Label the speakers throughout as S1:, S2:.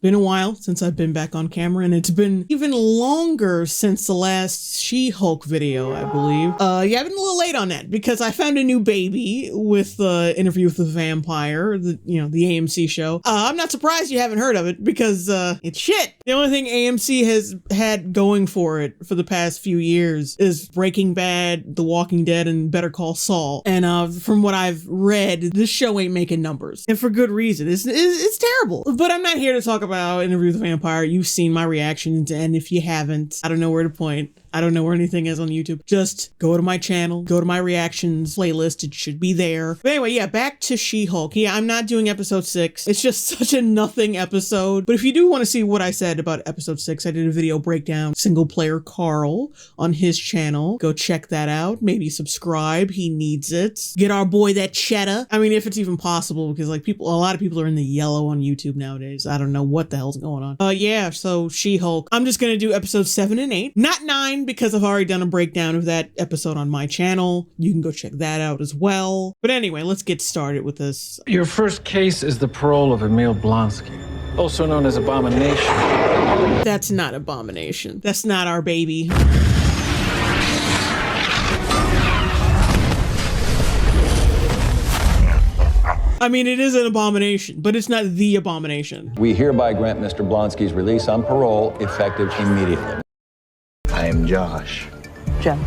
S1: been a while since I've been back on camera, and it's been even longer since the last She-Hulk video, I believe. Yeah, I've been a little late on that because I found a new baby with the Interview with the Vampire, the AMC show. I'm not surprised you haven't heard of it because it's shit. The only thing AMC has had going for it for the past few years is Breaking Bad, The Walking Dead, and Better Call Saul. And from what I've read, this show ain't making numbers, and for good reason. It's terrible. But I'm not here to talk about Interview with the Vampire. You've seen my reactions, and if you haven't, I don't know where to point. I don't know where anything is on YouTube. Just go to my channel, go to my reactions playlist. It should be there. But anyway, yeah, back to She-Hulk. Yeah, I'm not doing episode 6. It's just such a nothing episode. But if you do want to see what I said about episode 6, I did a video breakdown, single player Carl, on his channel. Go check that out. Maybe subscribe. He needs it. Get our boy that cheddar. I mean, if it's even possible, because like a lot of people are in the yellow on YouTube nowadays. I don't know what the hell's going on. Yeah, so She-Hulk. I'm just going to do episodes 7 and 8. Not 9, because I've already done a breakdown of that episode on my channel. You can go check that out as well. But anyway, let's get started with this.
S2: Your first case is the parole of Emile Blonsky, also known as Abomination.
S1: That's not Abomination. That's not our baby. I mean, it is an abomination, but it's not the Abomination.
S3: We hereby grant Mr. Blonsky's release on parole, effective immediately.
S4: I am Josh.
S5: Jen.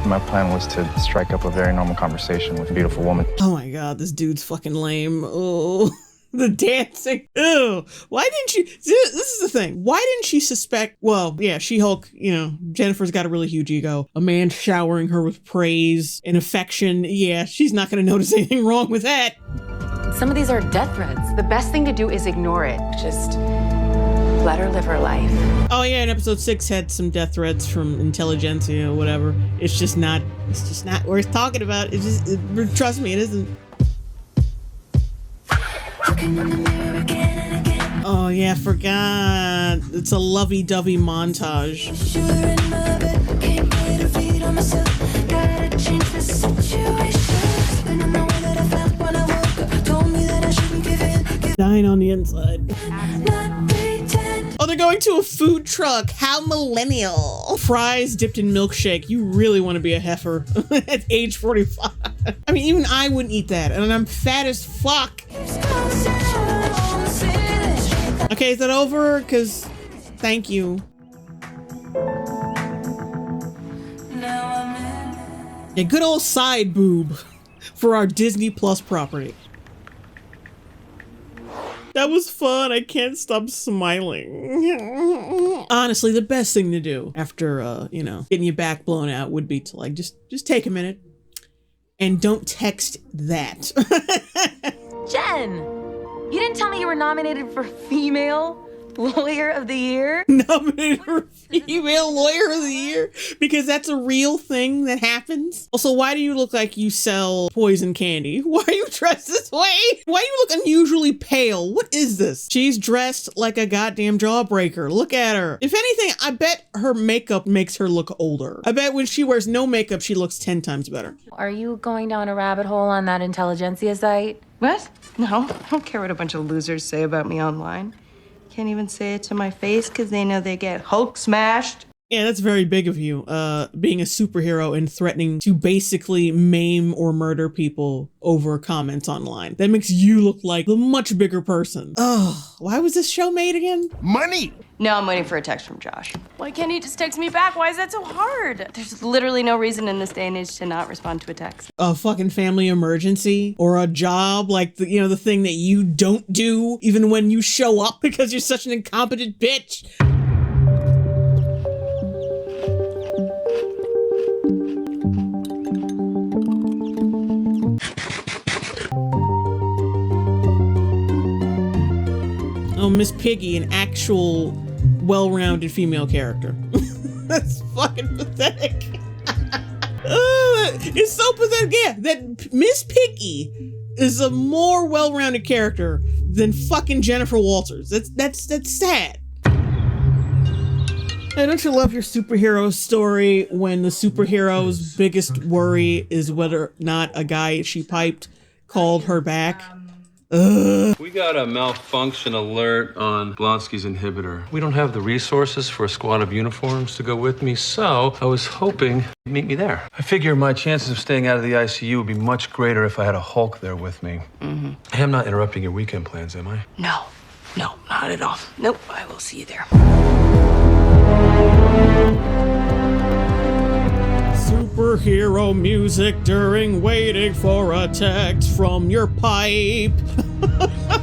S4: My plan was to strike up a very normal conversation with a beautiful woman.
S1: Oh my god, this dude's fucking lame. Oh, the dancing. Ew. Why didn't she? This is the thing. Why didn't she suspect? Well, yeah, She-Hulk, Jennifer's got a really huge ego. A man showering her with praise and affection. Yeah, she's not going to notice anything wrong with that.
S6: Some of these are death threats. The best thing to do is ignore it. Just let her live her life.
S1: Oh yeah, and episode 6 had some death threats from intelligentsia or whatever. It's just not worth talking about. Trust me, it isn't. Oh yeah, I forgot. It's a lovey-dovey montage. Dying on the inside. Oh, they're going to a food truck. How millennial. Fries dipped in milkshake. You really want to be a heifer at age 45. I mean, even I wouldn't eat that, and I'm fat as fuck. Okay, is that over? Because thank you. Yeah, good old side boob for our Disney Plus property. That was fun. I can't stop smiling. Honestly, the best thing to do after, getting your back blown out would be to just take a minute and don't text that.
S6: Jen, you didn't tell me you were nominated for Female Lawyer of the Year?
S1: Nominated for Female Lawyer of the Year? Because that's a real thing that happens. Also, why do you look like you sell poison candy? Why are you dressed this way? Why do you look unusually pale? What is this? She's dressed like a goddamn jawbreaker. Look at her. If anything, I bet her makeup makes her look older. I bet when she wears no makeup, she looks 10 times better.
S6: Are you going down a rabbit hole on that intelligentsia site?
S5: What? No, I don't care what a bunch of losers say about me online. Can't even say it to my face because they know they get Hulk smashed.
S1: Yeah, that's very big of you, being a superhero and threatening to basically maim or murder people over comments online. That makes you look like the much bigger person. Oh, why was this show made again?
S4: Money!
S5: No, I'm waiting for a text from Josh.
S7: Why can't he just text me back? Why is that so hard?
S5: There's literally no reason in this day and age to not respond to a text.
S1: A fucking family emergency or a job, like the thing that you don't do even when you show up because you're such an incompetent bitch. Oh, Miss Piggy, an actual well-rounded female character. That's fucking pathetic. It's so pathetic. Yeah, that Miss Piggy is a more well-rounded character than fucking Jennifer Walters. That's sad. Hey, don't you love your superhero story when the superhero's biggest worry is whether or not a guy she piped called her back?
S8: We got a malfunction alert on Blonsky's inhibitor. We don't have the resources for a squad of uniforms to go with me, so I was hoping you'd meet me there. I figure my chances of staying out of the ICU would be much greater if I had a Hulk there with me. Hey, I'm not interrupting your weekend plans, am I?
S5: No, not at all. Nope, I will see you there.
S1: Superhero music during waiting for a text from your pipe. What the fuck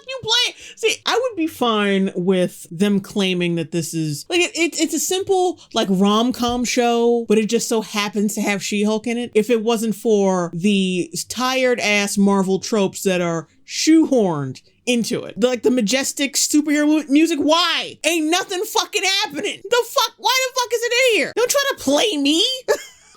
S1: you playing? See, I would be fine with them claiming that this is like it's a simple like rom-com show, but it just so happens to have She-Hulk in it. If it wasn't for the tired ass Marvel tropes that are shoehorned into it, like the majestic superhero music. Why ain't nothing fucking happening? The fuck? Why the fuck is it in here? Don't try to play me.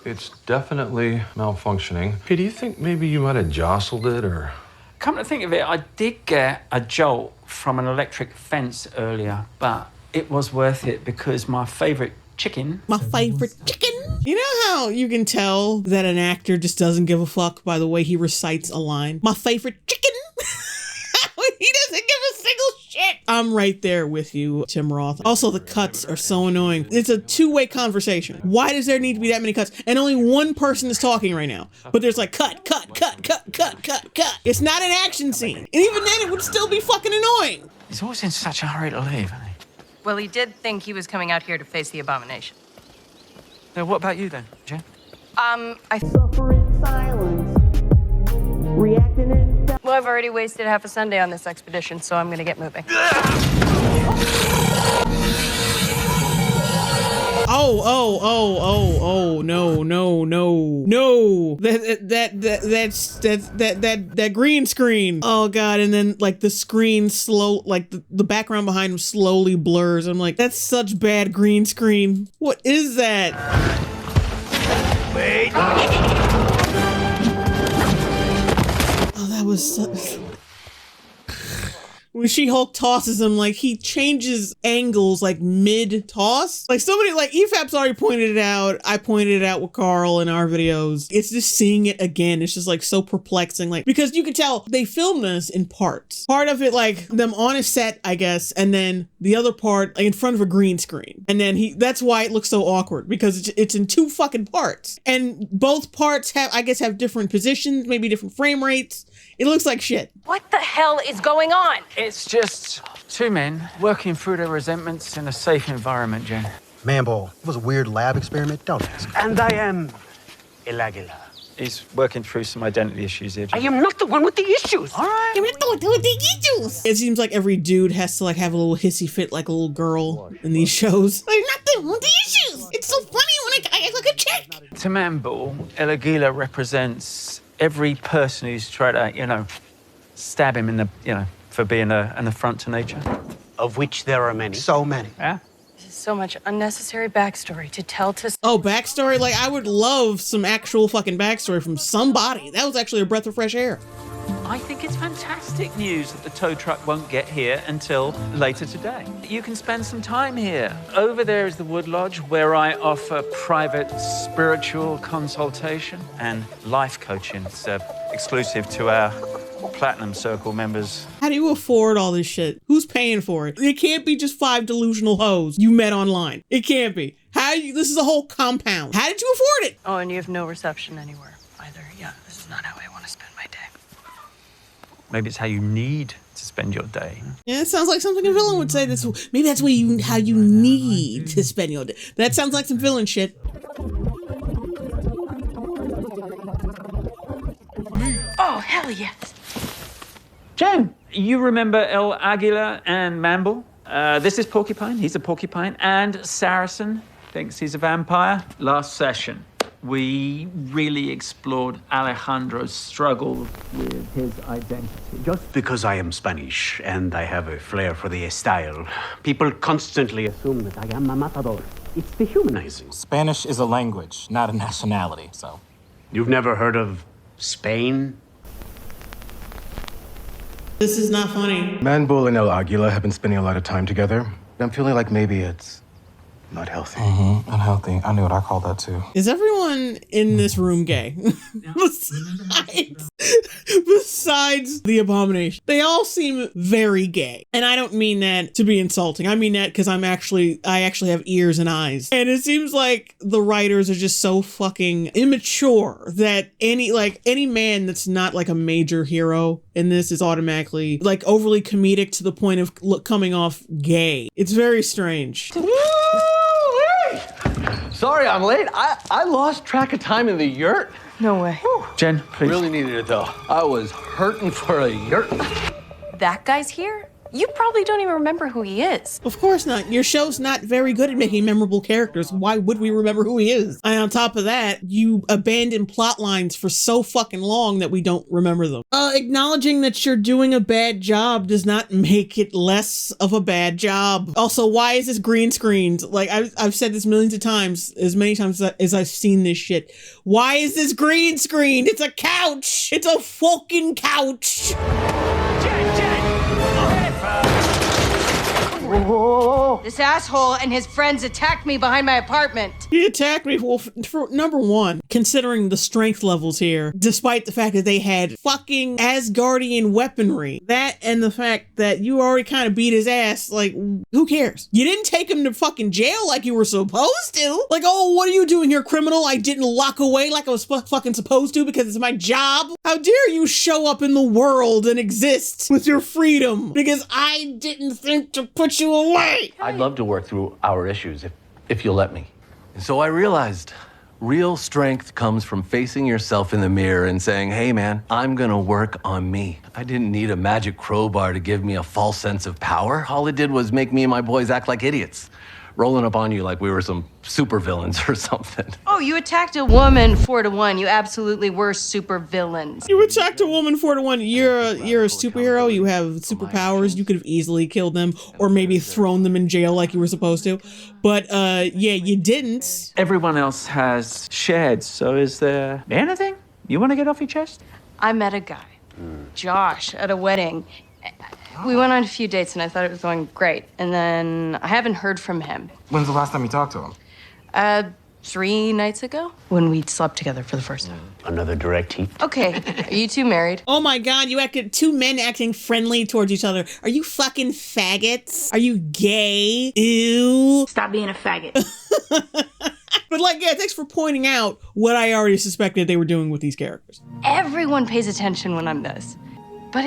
S8: It's definitely malfunctioning. Hey, do you think maybe you might have jostled it or...
S9: Come to think of it, I did get a jolt from an electric fence earlier, but it was worth it because my favorite chicken.
S1: My favorite chicken. You know how you can tell that an actor just doesn't give a fuck by the way he recites a line? My favorite chicken. He doesn't give a single shit. I'm right there with you, Tim Roth. Also, the cuts are so annoying. It's a two-way conversation. Why does there need to be that many cuts? And only one person is talking right now. But there's like cut. It's not an action scene. And even then, it would still be fucking annoying.
S9: He's always in such a hurry to leave, isn't he?
S5: Well, he did think he was coming out here to face the Abomination.
S9: Now, what about you then, Jen?
S5: I
S1: Suffer in silence. Reacting in...
S5: Well, I've already wasted half a Sunday on this expedition, so I'm gonna get moving. No. That green screen. Oh God. And then like the screen like the background behind him slowly blurs. I'm like, that's such bad green screen. What is that? Wait. Oh, that was so... When She-Hulk tosses him, like, he changes angles, like, mid-toss. Like, somebody, like, EFAP's already pointed it out. I pointed it out with Carl in our videos. It's just seeing it again. It's just, like, so perplexing. Like, because you can tell they filmed this in parts. Part of it, like, them on a set, I guess, and then the other part, like, in front of a green screen. And then that's why it looks so awkward, because it's in two fucking parts. And both parts have different positions, maybe different frame rates. It looks like shit.
S7: What the hell is going on?
S9: It's just two men working through their resentments in a safe environment, Jen.
S10: Mambo, it was a weird lab experiment, don't ask.
S11: And I am Aguila.
S9: He's working through some identity issues here, Jen.
S11: I am not the one with the issues.
S9: All right.
S1: You're not the one with the issues. It seems like every dude has to like have a little hissy fit like a little girl in these shows. Like, not the one with the issues. It's so funny when a guy acts like a chick.
S9: To Mambo, Aguila represents every person who's tried to, stab him in the, for being an affront to nature.
S11: Of which there are many. So many.
S9: Yeah.
S5: So much unnecessary backstory to tell to...
S1: Oh, backstory? Like, I would love some actual fucking backstory from somebody. That was actually a breath of fresh air.
S9: I think it's fantastic news that the tow truck won't get here until later today. You can spend some time here. Over there is the Wood Lodge, where I offer private spiritual consultation and life coaching. It's exclusive to our Platinum Circle members.
S1: How do you afford all this shit? Who's paying for it? It can't be just 5 delusional hoes you met online. It can't be. This is a whole compound. How did you afford it?
S5: Oh, and you have no reception anywhere either. Yeah, this is not how I want to spend my day.
S9: Maybe it's how you need to spend your day.
S1: Yeah, it sounds like something a villain would say. Maybe that's how you need to spend your day. That sounds like some villain shit.
S5: Oh, hell yes.
S9: Jen, you remember El Aguila and Mamble? This is Porcupine. He's a porcupine. And Saracen thinks he's a vampire. Last session, we really explored Alejandro's struggle with his identity.
S11: Just because I am Spanish and I have a flair for the style, people constantly assume that I am a matador. It's dehumanizing.
S12: Spanish is a language, not a nationality, so.
S11: You've never heard of Spain?
S1: This is not funny.
S13: Manbull and El Aguila have been spending a lot of time together. I'm feeling like maybe it's not healthy.
S12: Unhealthy. I knew what I called that too.
S1: Is everyone in this room gay?
S5: besides the Abomination. They all seem very gay. And I don't mean that to be insulting. I mean that because I actually have ears and eyes. And it seems like the writers are just so fucking immature that any man that's not like a major hero in this is automatically like overly comedic to the point of coming off gay. It's very strange.
S3: Sorry I'm late. I lost track of time in the yurt.
S6: No way.
S9: Jen, please.
S3: Really needed it though. I was hurting for a yurt.
S6: That guy's here? You probably don't even remember who he is.
S5: Of course not. Your show's not very good at making memorable characters. Why would we remember who he is? And on top of that, you abandon plot lines for so fucking long that we don't remember them. Acknowledging that you're doing a bad job does not make it less of a bad job. Also, why is this green screened? Like, I've said this millions of times, as many times as I've seen this shit. Why is this green screened? It's a couch! It's a fucking couch!
S14: This asshole and his friends attacked me behind my apartment.
S5: He attacked me. Well, for number one, considering the strength levels here, despite the fact that they had fucking Asgardian weaponry, that and the fact that you already kind of beat his ass, like, who cares? You didn't take him to fucking jail like you were supposed to. Like, oh, what are you doing here, criminal? I didn't lock away like I was fucking supposed to because it's my job. How dare you show up in the world and exist with your freedom because I didn't think to put you away.
S3: I'd love to work through our issues if you'll let me. And so I realized real strength comes from facing yourself in the mirror and saying, hey man, I'm gonna work on me. I didn't need a magic crowbar to give me a false sense of power. All it did was make me and my boys act like idiots, rolling up on you like we were some supervillains or something.
S14: Oh, you attacked a woman 4-1. You absolutely were super villains.
S5: You attacked a woman 4-1. You're a superhero. You have superpowers. You could have easily killed them or maybe thrown them in jail like you were supposed to. But yeah, you didn't.
S9: Everyone else has shared, so is there anything you want to get off your chest?
S14: I met a guy, Josh, at a wedding. We went on a few dates and I thought it was going great. And then I haven't heard from him.
S12: When's the last time you talked to him?
S14: 3 nights ago when we slept together for the first time.
S11: Another direct heat.
S14: Okay, are you two married?
S5: Oh my God, you acted two men acting friendly towards each other. Are you fucking faggots? Are you gay? Ew.
S15: Stop being a faggot.
S5: But like, yeah, thanks for pointing out what I already suspected they were doing with these characters.
S14: Everyone pays attention when I'm this, but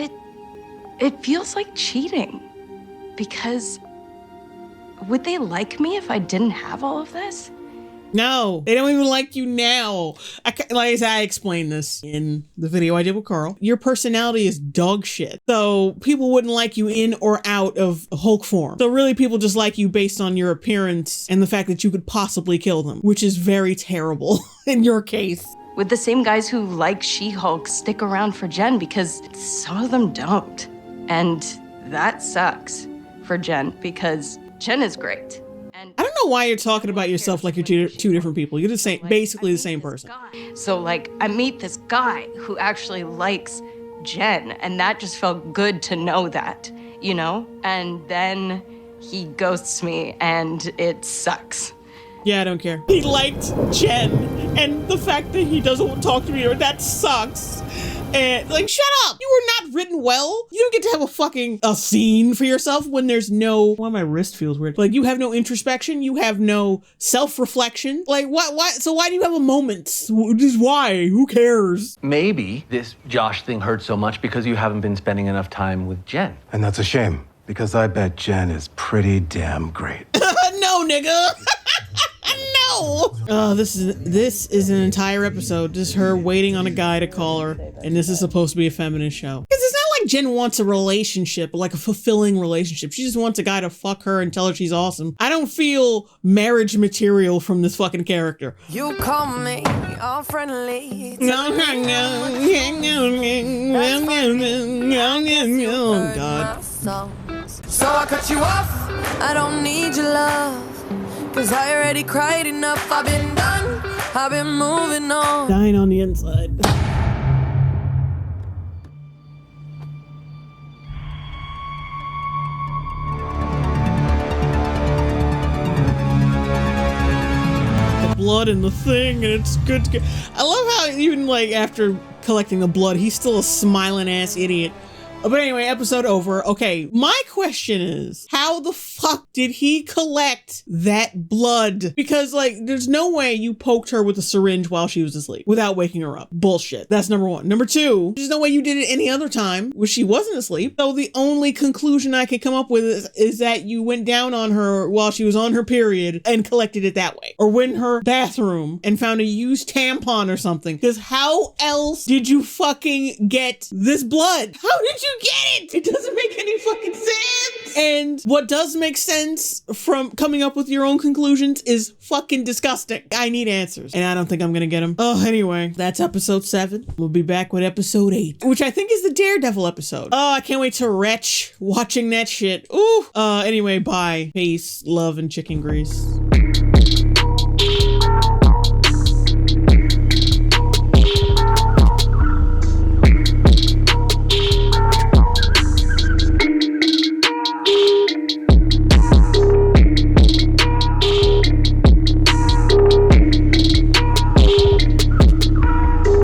S14: it feels like cheating because would they like me if I didn't have all of this?
S5: No, they don't even like you now. I explained this in the video I did with Carl. Your personality is dog shit. So people wouldn't like you in or out of Hulk form. So really people just like you based on your appearance and the fact that you could possibly kill them, which is very terrible in your case.
S14: Would the same guys who like She-Hulk stick around for Jen? Because some of them don't. And that sucks for Jen because Jen is great.
S5: I don't know why you're talking about yourself like you're two different people. You're the same, basically the same person.
S14: So like I meet this guy who actually likes Jen and that just felt good to know that, you know? And then he ghosts me and it sucks.
S5: Yeah, I don't care. He liked Jen and the fact that he doesn't talk to me, that sucks. And like, shut up! You were not written well. You don't get to have a scene for yourself when there's no, why my wrist feels weird. Like you have no introspection. You have no self-reflection. Like why? So why do you have a moment? Just why? Who cares?
S3: Maybe this Josh thing hurt so much because you haven't been spending enough time with Jen.
S13: And that's a shame, because I bet Jen is pretty damn great.
S5: No, nigga. No. This is an entire episode just her waiting on a guy to call her, and this is supposed to be a feminist show. Because it's not like Jen wants a relationship, like a fulfilling relationship. She just wants a guy to fuck her and tell her she's awesome. I don't feel marriage material from this fucking character.
S16: You call me all friendly.
S5: Oh God.
S16: So I cut you off. I don't need your love. Cause I already cried enough. I've been done. I've been moving on.
S5: Dying on the inside. The blood and the thing, and it's good to get. I love how even like after collecting the blood. He's still a smiling ass idiot. But anyway, episode over. Okay, my question is, how the fuck did he collect that blood? Because, like, there's no way you poked her with a syringe while she was asleep without waking her up. Bullshit. That's number one. Number two, there's no way you did it any other time when she wasn't asleep. So the only conclusion I could come up with is that you went down on her while she was on her period and collected it that way. Or went in her bathroom and found a used tampon or something. Because how else did you fucking get this blood? How did you get it? It doesn't make any fucking sense. And what does make sense from coming up with your own conclusions is fucking disgusting. I need answers, and I don't think I'm gonna get them. Oh, anyway, that's episode 7. We'll be back with episode 8, which I think is the Daredevil episode. Oh, I can't wait to retch watching that shit. Ooh. Anyway, bye. Peace, love, and chicken grease.